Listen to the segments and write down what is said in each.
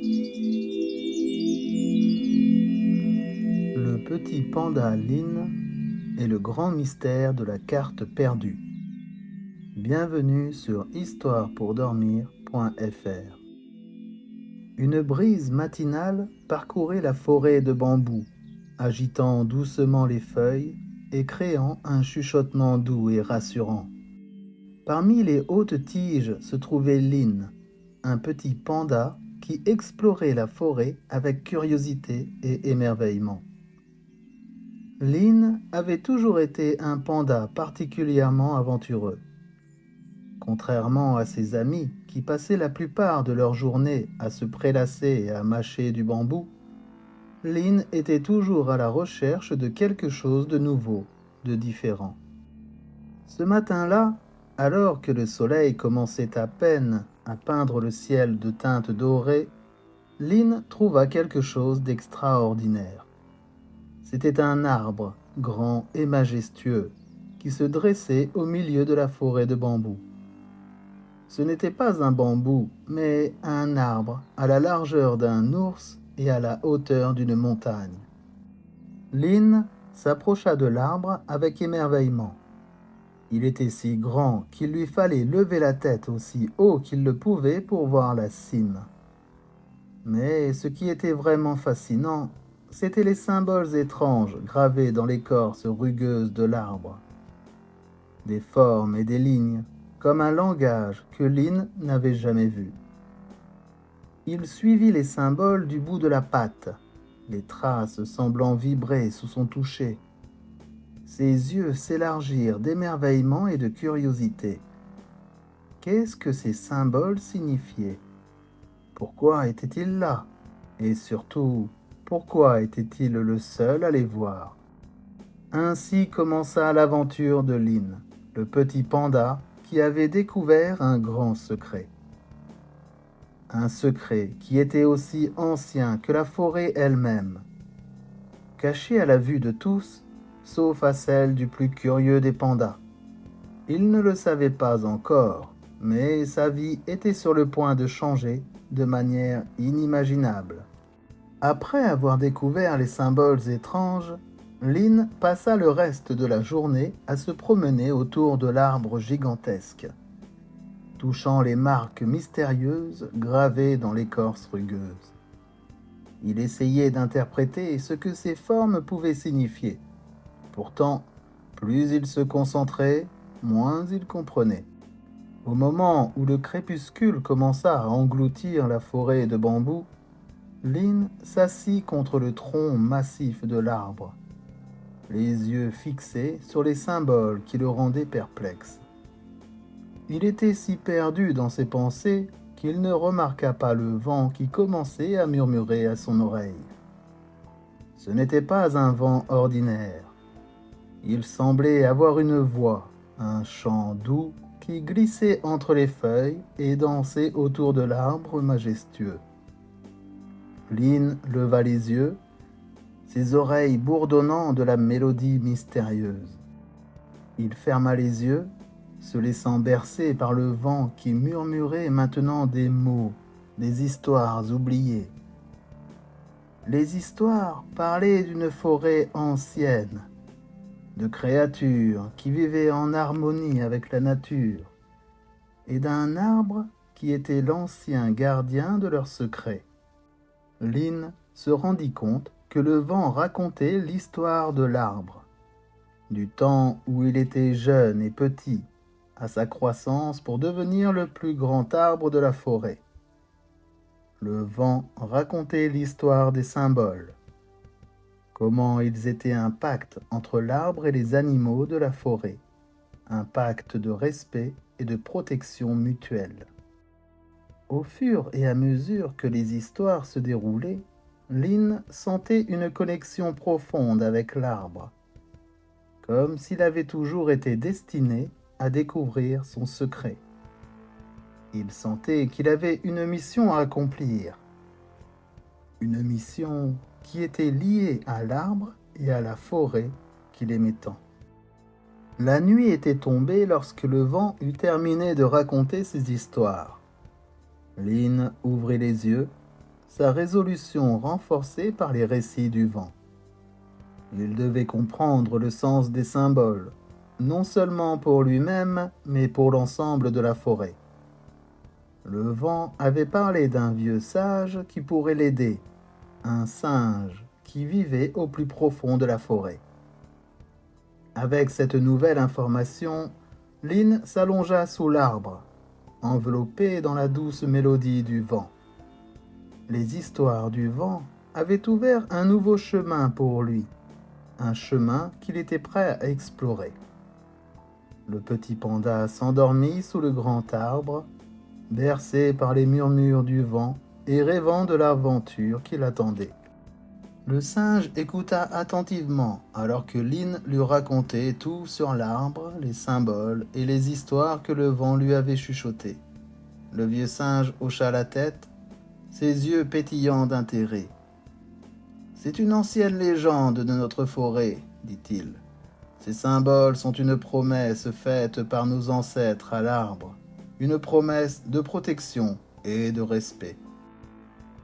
Le petit panda Lin et le grand mystère de la carte perdue. Bienvenue sur histoirepourdormir.fr. Une brise matinale parcourait la forêt de bambous, agitant doucement les feuilles et créant un chuchotement doux et rassurant. Parmi les hautes tiges se trouvait Lin, un petit panda qui explorait la forêt avec curiosité et émerveillement. Lin avait toujours été un panda particulièrement aventureux. Contrairement à ses amis qui passaient la plupart de leur journée à se prélasser et à mâcher du bambou, Lin était toujours à la recherche de quelque chose de nouveau, de différent. Ce matin-là, alors que le soleil commençait à peine à peindre le ciel de teintes dorées, Lin trouva quelque chose d'extraordinaire. C'était un arbre, grand et majestueux, qui se dressait au milieu de la forêt de bambous. Ce n'était pas un bambou, mais un arbre à la largeur d'un ours et à la hauteur d'une montagne. Lin s'approcha de l'arbre avec émerveillement. Il était si grand qu'il lui fallait lever la tête aussi haut qu'il le pouvait pour voir la cime. Mais ce qui était vraiment fascinant, c'étaient les symboles étranges gravés dans l'écorce rugueuse de l'arbre. Des formes et des lignes, comme un langage que Lin n'avait jamais vu. Il suivit les symboles du bout de la patte, les traces semblant vibrer sous son toucher. Ses yeux s'élargirent d'émerveillement et de curiosité. Qu'est-ce que ces symboles signifiaient? Pourquoi étaient-ils là? Et surtout, pourquoi était-il le seul à les voir? Ainsi commença l'aventure de Lin, le petit panda qui avait découvert un grand secret. Un secret qui était aussi ancien que la forêt elle-même. Caché à la vue de tous, sauf à celle du plus curieux des pandas. Il ne le savait pas encore, mais sa vie était sur le point de changer de manière inimaginable. Après avoir découvert les symboles étranges, Lin passa le reste de la journée à se promener autour de l'arbre gigantesque, touchant les marques mystérieuses gravées dans l'écorce rugueuse. Il essayait d'interpréter ce que ces formes pouvaient signifier. Pourtant, plus il se concentrait, moins il comprenait. Au moment où le crépuscule commença à engloutir la forêt de bambous, Lin s'assit contre le tronc massif de l'arbre, les yeux fixés sur les symboles qui le rendaient perplexe. Il était si perdu dans ses pensées qu'il ne remarqua pas le vent qui commençait à murmurer à son oreille. Ce n'était pas un vent ordinaire. Il semblait avoir une voix, un chant doux qui glissait entre les feuilles et dansait autour de l'arbre majestueux. Lin leva les yeux, ses oreilles bourdonnant de la mélodie mystérieuse. Il ferma les yeux, se laissant bercer par le vent qui murmurait maintenant des mots, des histoires oubliées. Les histoires parlaient d'une forêt ancienne, de créatures qui vivaient en harmonie avec la nature, et d'un arbre qui était l'ancien gardien de leurs secrets. Lin se rendit compte que le vent racontait l'histoire de l'arbre, du temps où il était jeune et petit, à sa croissance pour devenir le plus grand arbre de la forêt. Le vent racontait l'histoire des symboles, comment ils étaient un pacte entre l'arbre et les animaux de la forêt, un pacte de respect et de protection mutuelle. Au fur et à mesure que les histoires se déroulaient, Lin sentait une connexion profonde avec l'arbre, comme s'il avait toujours été destiné à découvrir son secret. Il sentait qu'il avait une mission à accomplir, une mission qui était liée à l'arbre et à la forêt qu'il aimait tant. La nuit était tombée lorsque le vent eut terminé de raconter ses histoires. Lin ouvrit les yeux, sa résolution renforcée par les récits du vent. Il devait comprendre le sens des symboles, non seulement pour lui-même, mais pour l'ensemble de la forêt. Le vent avait parlé d'un vieux sage qui pourrait l'aider, un singe qui vivait au plus profond de la forêt. Avec cette nouvelle information, Lynn s'allongea sous l'arbre, enveloppé dans la douce mélodie du vent. Les histoires du vent avaient ouvert un nouveau chemin pour lui, un chemin qu'il était prêt à explorer. Le petit panda s'endormit sous le grand arbre, bercé par les murmures du vent et rêvant de l'aventure qui l'attendait. Le singe écouta attentivement alors que Lynn lui racontait tout sur l'arbre, les symboles et les histoires que le vent lui avait chuchotées. Le vieux singe hocha la tête, ses yeux pétillants d'intérêt. « C'est une ancienne légende de notre forêt, dit-il. Ces symboles sont une promesse faite par nos ancêtres à l'arbre, une promesse de protection et de respect. »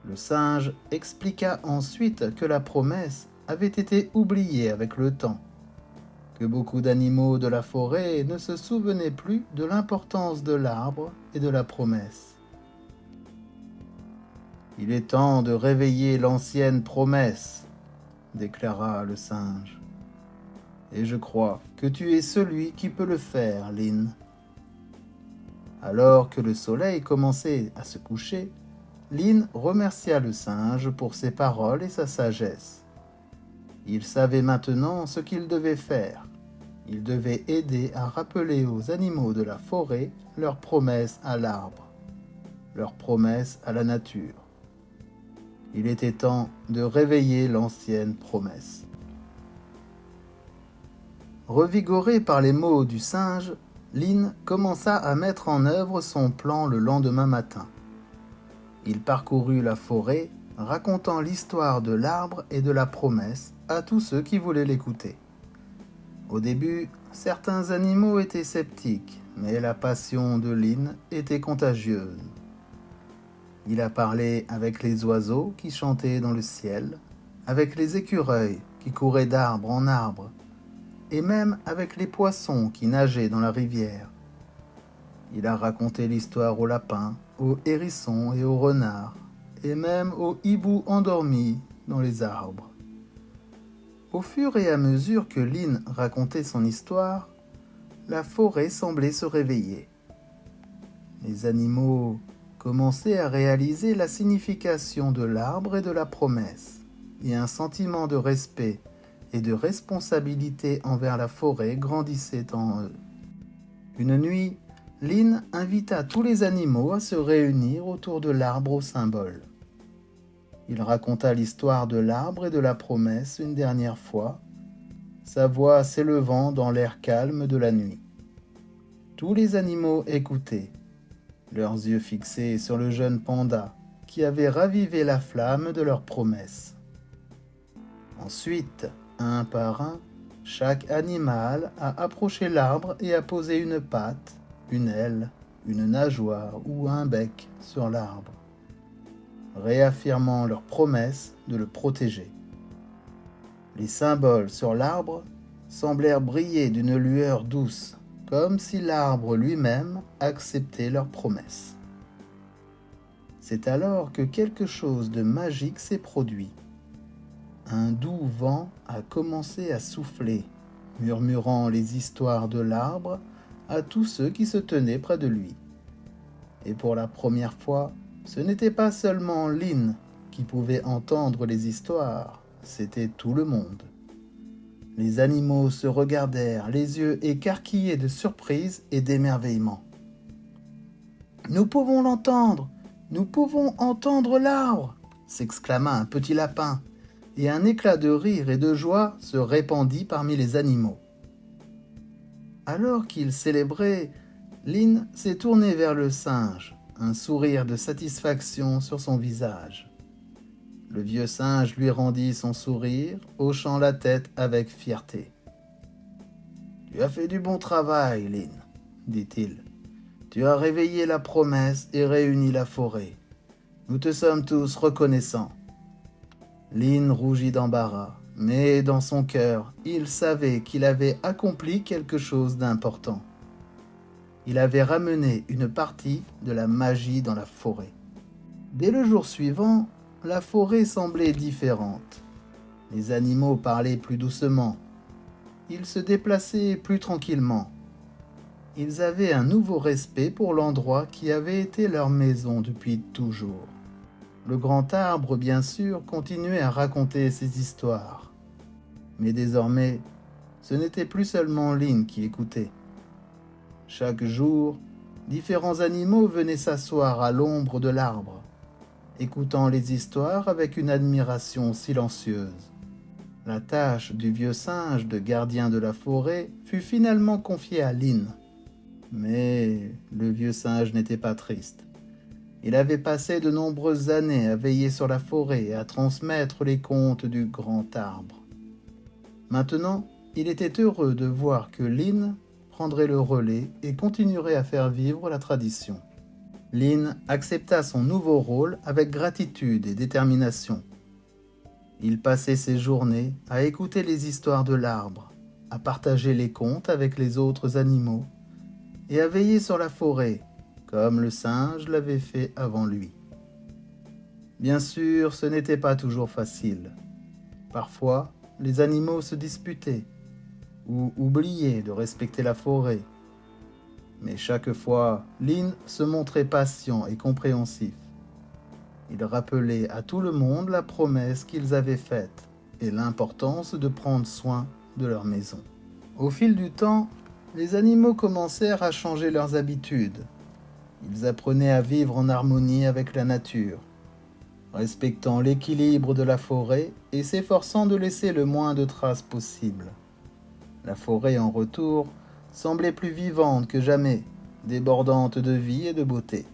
Le singe expliqua ensuite que la promesse avait été oubliée avec le temps, que beaucoup d'animaux de la forêt ne se souvenaient plus de l'importance de l'arbre et de la promesse. « Il est temps de réveiller l'ancienne promesse, déclara le singe. Et je crois que tu es celui qui peut le faire, Lynn. Alors que le soleil commençait à se coucher, Lynn remercia le singe pour ses paroles et sa sagesse. Il savait maintenant ce qu'il devait faire. Il devait aider à rappeler aux animaux de la forêt leur promesse à l'arbre, leur promesse à la nature. Il était temps de réveiller l'ancienne promesse. Revigoré par les mots du singe, Lynn commença à mettre en œuvre son plan le lendemain matin. Il parcourut la forêt, racontant l'histoire de l'arbre et de la promesse à tous ceux qui voulaient l'écouter. Au début, certains animaux étaient sceptiques, mais la passion de Lynn était contagieuse. Il a parlé avec les oiseaux qui chantaient dans le ciel, avec les écureuils qui couraient d'arbre en arbre, et même avec les poissons qui nageaient dans la rivière. Il a raconté l'histoire aux lapins, aux hérissons et aux renards, et même aux hiboux endormis dans les arbres. Au fur et à mesure que Lynn racontait son histoire, la forêt semblait se réveiller. Les animaux commençaient à réaliser la signification de l'arbre et de la promesse, et un sentiment de respect et de responsabilité envers la forêt grandissait en eux. Une nuit, Lynn invita tous les animaux à se réunir autour de l'arbre au symbole. Il raconta l'histoire de l'arbre et de la promesse une dernière fois, sa voix s'élevant dans l'air calme de la nuit. Tous les animaux écoutaient, leurs yeux fixés sur le jeune panda qui avait ravivé la flamme de leur promesse. Ensuite, un par un, chaque animal a approché l'arbre et a posé une patte, une aile, une nageoire ou un bec sur l'arbre, réaffirmant leur promesse de le protéger. Les symboles sur l'arbre semblèrent briller d'une lueur douce, comme si l'arbre lui-même acceptait leur promesse. C'est alors que quelque chose de magique s'est produit. Un doux vent a commencé à souffler, murmurant les histoires de l'arbre à tous ceux qui se tenaient près de lui. Et pour la première fois, ce n'était pas seulement Lynn qui pouvait entendre les histoires, c'était tout le monde. Les animaux se regardèrent, les yeux écarquillés de surprise et d'émerveillement. « Nous pouvons l'entendre! Nous pouvons entendre l'arbre !» s'exclama un petit lapin, et un éclat de rire et de joie se répandit parmi les animaux. Alors qu'il célébrait, Lynn s'est tourné vers le singe, un sourire de satisfaction sur son visage. Le vieux singe lui rendit son sourire, hochant la tête avec fierté. « Tu as fait du bon travail, Lynn, dit-il. Tu as réveillé la promesse et réuni la forêt. Nous te sommes tous reconnaissants. Lynn rougit d'embarras, mais dans son cœur, il savait qu'il avait accompli quelque chose d'important. Il avait ramené une partie de la magie dans la forêt. Dès le jour suivant, la forêt semblait différente. Les animaux parlaient plus doucement. Ils se déplaçaient plus tranquillement. Ils avaient un nouveau respect pour l'endroit qui avait été leur maison depuis toujours. Le grand arbre, bien sûr, continuait à raconter ses histoires. Mais désormais, ce n'était plus seulement Lynn qui écoutait. Chaque jour, différents animaux venaient s'asseoir à l'ombre de l'arbre, écoutant les histoires avec une admiration silencieuse. La tâche du vieux singe de gardien de la forêt fut finalement confiée à Lynn. Mais le vieux singe n'était pas triste. Il avait passé de nombreuses années à veiller sur la forêt et à transmettre les contes du grand arbre. Maintenant, il était heureux de voir que Lynn prendrait le relais et continuerait à faire vivre la tradition. Lynn accepta son nouveau rôle avec gratitude et détermination. Il passait ses journées à écouter les histoires de l'arbre, à partager les contes avec les autres animaux et à veiller sur la forêt, comme le singe l'avait fait avant lui. Bien sûr, ce n'était pas toujours facile. Parfois, les animaux se disputaient ou oubliaient de respecter la forêt. Mais chaque fois, Lynn se montrait patient et compréhensif. Il rappelait à tout le monde la promesse qu'ils avaient faite et l'importance de prendre soin de leur maison. Au fil du temps, les animaux commencèrent à changer leurs habitudes. Ils apprenaient à vivre en harmonie avec la nature, respectant l'équilibre de la forêt et s'efforçant de laisser le moins de traces possible. La forêt, en retour, semblait plus vivante que jamais, débordante de vie et de beauté.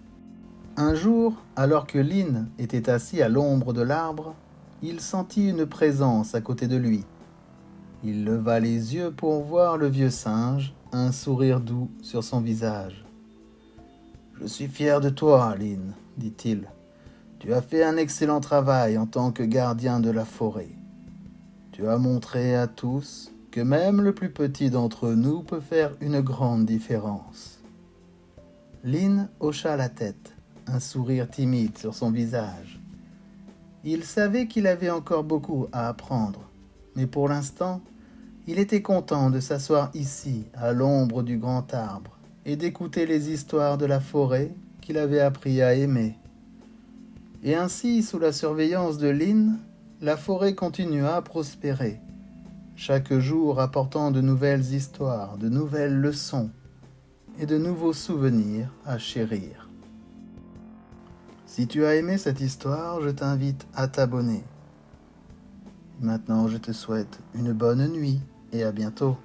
Un jour, alors que Lynn était assis à l'ombre de l'arbre, il sentit une présence à côté de lui. Il leva les yeux pour voir le vieux singe, un sourire doux sur son visage. « Je suis fier de toi, Lynn, dit-il. Tu as fait un excellent travail en tant que gardien de la forêt. Tu as montré à tous que même le plus petit d'entre nous peut faire une grande différence. » Lynn hocha la tête, un sourire timide sur son visage. Il savait qu'il avait encore beaucoup à apprendre, mais pour l'instant, il était content de s'asseoir ici, à l'ombre du grand arbre, et d'écouter les histoires de la forêt qu'il avait appris à aimer. Et ainsi, sous la surveillance de Lynn, la forêt continua à prospérer, chaque jour apportant de nouvelles histoires, de nouvelles leçons et de nouveaux souvenirs à chérir. Si tu as aimé cette histoire, je t'invite à t'abonner. Maintenant, je te souhaite une bonne nuit et à bientôt.